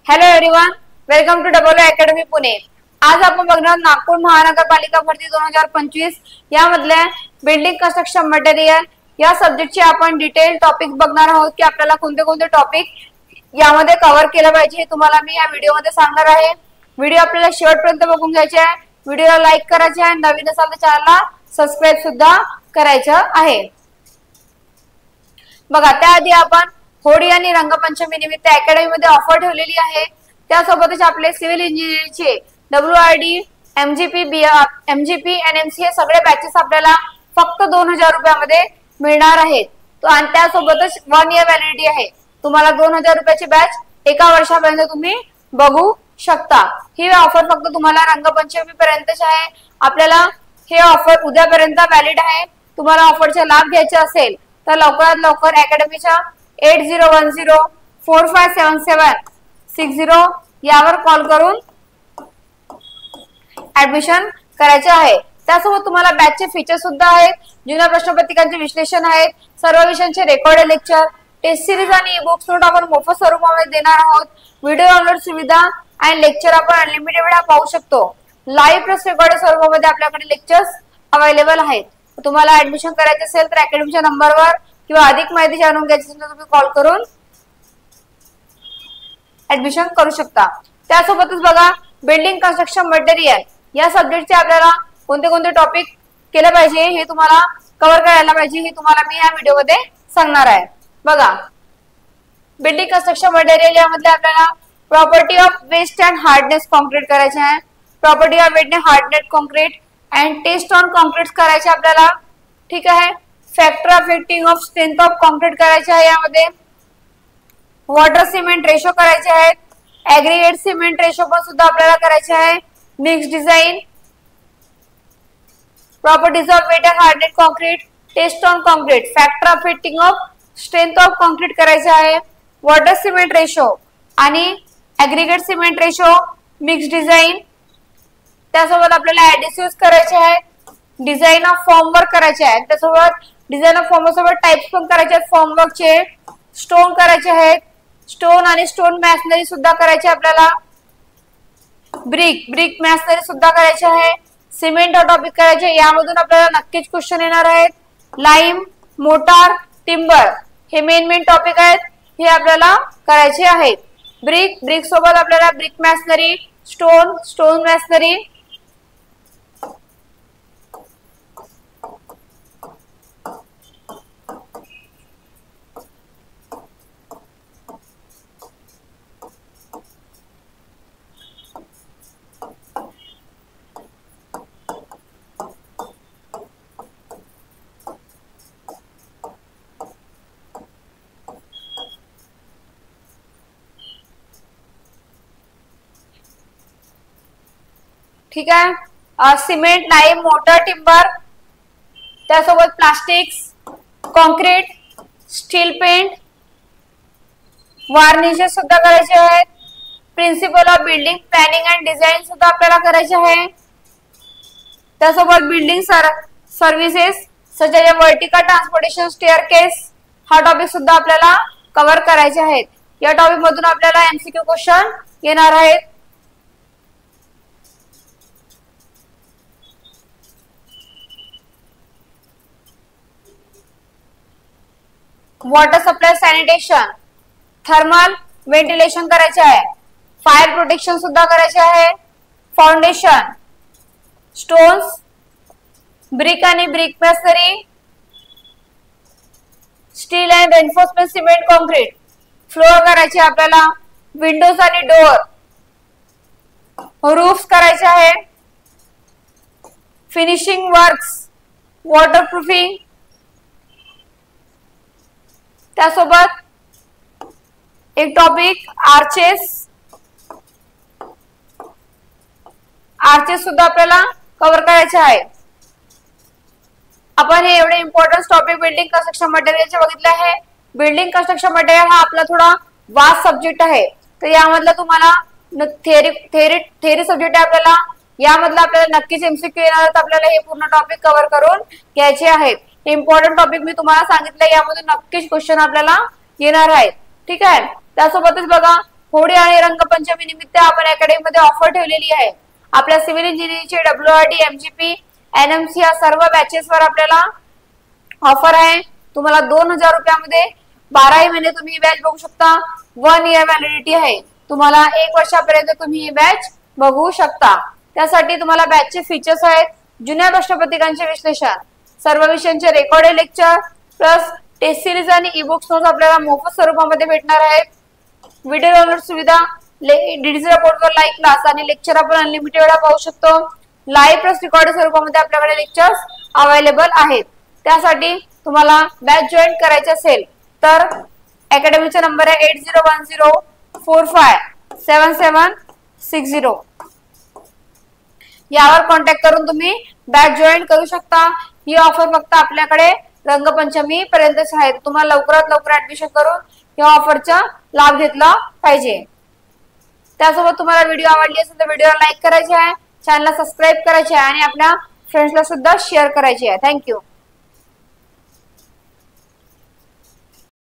Hello everyone, welcome to Double Academy Pune. आज आपण बघणार नागपूर महानगरपालिका भरती 2025 यामधल्या बिल्डिंग कन्स्ट्रक्शन मटेरियल या सब्जेक्टचे आपण डिटेल टॉपिक बघणार आहोत की आपल्याला कोणते कोणते टॉपिक यामध्ये कव्हर केलं पाहिजे हे तुम्हाला मी या व्हिडिओ मध्ये सांगणार आहे। व्हिडिओ आपल्याला शेवटपर्यंत बघून घ्यायचा आहे। व्हिडिओला लाईक करायचे आहे, नवीन असाल तर चॅनलला सबस्क्राइब सुद्धा करायचं आहे। बघा, त्याआधी आपण होळी आणि रंगपंचमी निमित्त अकॅडमी मध्ये ऑफर ठेवलेली आहे। त्यासोबतच आपले सिव्हिल इंजिनिअरिंगचे WRD, MGP NMC हे सगळे बॅचेस आपल्याला फक्त 2000 रुपयामध्ये मिळणार आहेत। तो आणि त्यासोबतच 1 इयर व्हॅलिडिटी आहे। तुम्हाला 2000 रुपयाची बॅच एका वर्षापर्यंत तुम्ही बघू शकता। ही ऑफर फक्त तुम्हाला रंगपंचमी पर्यंतच आहे। आपल्याला हे ऑफर उद्यापर्यंत व्हॅलिड आहे। तुम्हाला ऑफरचा लाभ घ्यायचा असेल तर लवकरात लवकर अकॅडमीच्या 8010457760 यावर कॉल करून ऍडमिशन करायचे आहे। त्यासोबत तुम्हाला बॅचचे फीचर सुद्धा आहेत, जुन्या प्रश्नपत्रिकांचे विश्लेषण आहेत, सर्व विषयांचे रेकॉर्डेड लेक्चर, टेस्ट सिरीज आणि ई बुक्स नोट आपण मोफत स्वरूपामध्ये देणार आहोत। व्हिडिओ डाउनलोड सुविधा आणि लेक्चर आपण अनलिमिटेड वेळा पाहू शकतो। लाईव्ह प्लस रेकॉर्डेड स्वरूपामध्ये आपल्याकडे लेक्चर्स अवेलेबल आहेत। तुम्हाला ऍडमिशन करायचे असेल तर अकॅडमीच्या नंबरवर किंवा अधिक माहिती जाणून घ्यायची असेल तर तुम्ही कॉल करून ऍडमिशन करू शकता। त्यासोबतच बघा, बिल्डिंग कन्स्ट्रक्शन मटेरियल या सब्जेक्टचे आपल्याला कोणते कोणते टॉपिक केले पाहिजे हे तुम्हाला कव्हर करायला पाहिजे हे तुम्हाला मी या व्हिडिओ मध्ये सांगणार आहे। बघा, बिल्डिंग कन्स्ट्रक्शन मटेरियल यामध्ये आपल्याला property of wet and hardness concrete करायचे आहे, property of wet and hardness concrete and test on concrete करायचे आपल्याला, ठीक आहे। Factor of fitting of strength of concrete करायचे आहे, यामध्ये वॉटर सिमेंट रेशो करायचे आहेत, ऍग्रीगेट सिमेंट रेशो पण सुद्धा आपल्याला करायचे आहे, mix design, properties of wet and hardness concrete, test on concrete, factor of fitting of strength of concrete करायचे आहे, वॉटर सिमेंट रेशो आणि aggregate cement ratio, mix design. त्यासोबत आपल्याला ऍडिसिव्ह करायचे आहे, डिझाइन ऑफ फॉर्मवर्क करायचे आहे, त्यासोबत डिझाइन ऑफ फॉर्मवर्क सोबत टाइप्स पण करायचे आहेत फॉर्मवर्कचे, स्टोन करायचे आहेत, स्टोन आणि स्टोन मॅसनरी सुद्धा करायचे आपल्याला, ब्रिक मॅसनरी सुद्धा करायचे आहे, सिमेंट टॉपिक करायचे, यामधून आपल्याला नक्कीच क्वेश्चन येणार आहेत, लाईम, मोटार, टिंबर हे मेन टॉपिक आहेत, हे आपल्याला करायचे आहेत। ब्रिक सोबत आपल्याला ब्रिक मॅसनरी, स्टोन मॅसनरी, ठीक आहे। सिमेंट, लाईम, मोटर, टिंबर, त्यासोबत plastics, concrete, steel paint, varnishes सुद्धा करायचे आहेत, principle of building planning and design सुद्धा आपल्याला करायचे आहे। त्यासोबत building services such as vertical transportation staircase हा टॉपिक सुद्धा आपल्याला कव्हर करायचे आहेत। या टॉपिक मधून आपल्याला MCQ क्वेश्चन येणार आहेत। Water supply sanitation, thermal ventilation करायचे आहे, फायर प्रोटेक्शन सुद्धा करायचे आहे, फाउंडेशन, स्टोन्स, ब्रिक आणि brick masonry, steel and reinforcement cement concrete, floor करायचे आपल्याला, विंडोज आणि डोअर, रूफ्स करायचे आहे, फिनिशिंग वर्क्स, वॉटरप्रूफिंग, त्यासोबत एक टॉपिक आर्चेस सुद्धा आपल्याला कव्हर करायचे आहे। आपण हे एवढे इम्पॉर्टंट टॉपिक बिल्डिंग कन्स्ट्रक्शन मटेरियलचे बघितले आहे। बिल्डिंग कन्स्ट्रक्शन मटेरियल हा आपला थोडा वास्ट सब्जेक्ट आहे, तर यामधला तुम्हाला थेरी सब्जेक्ट आहे आपल्याला, यामधला आपल्याला नक्कीच MCQ येणार, आपल्याला हे पूर्ण टॉपिक कव्हर करून घ्यायचे आहेत। इम्पॉर्टंट टॉपिक मी तुम्हाला सांगितलं, यामध्ये नक्कीच क्वेश्चन आपल्याला येणार आहे, ठीक आहे। त्यासोबतच बघा, होळी आणि रंगपंचमी निमित्त आपण अकॅडमी मध्ये ऑफर ठेवलेली आहे। आपल्या सिव्हिल इंजिनिअरिंगचे WRT, MGP, NMC या सर्व बॅचेस वर आपल्याला ऑफर आहे। तुम्हाला 2000 रुपयामध्ये 12 महिने तुम्ही ही बॅच बघू शकता। 1 इयर व्हॅलिडिटी आहे, तुम्हाला 1 वर्षापर्यंत तुम्ही ही बॅच बघू शकता। त्यासाठी तुम्हाला बॅचचे फीचर्स आहेत जुन्या प्रश्नपत्रिकांचे विश्लेषण, सर्व विषयांचे recorded lecture plus test series आणि ई-बुक्स नोट्स आपल्याला मोफत स्वरूपामध्ये भेटणार आहेत। व्हिडिओ डाउनलोड सुविधा, डिजिटल पोर्टल लाईव्ह क्लास आणि लेक्चर आपण अनलिमिटेड वेळा पाहू शकतो। लाईव्ह प्लस रेकॉर्ड स्वरूपामध्ये आपल्याकडे लेक्चर्स अवेलेबल आहेत। त्यासाठी तुम्हाला बॅच जॉईन करायचे असेल तर अकॅडमीचा नंबर आहे 8010457760 यावर कॉन्टॅक्ट करून तुम्ही बॅच जॉईन करू शकता। ही ऑफर फक्त आपल्याकडे रंगपंचमी पर्यंतच आहे, तुम्हाला लवकरात लवकर ऍडमिशन करून या ऑफरचा लाभ घेतला पाहिजे। त्यासोबत तुम्हाला व्हिडिओ आवडली असेल तर व्हिडिओला लाईक करायचे आहे, चॅनलला सबस्क्राईब करायचे आहे आणि आपल्या फ्रेंड्सला सुद्धा शेअर करायचे आहे। थँक्यू।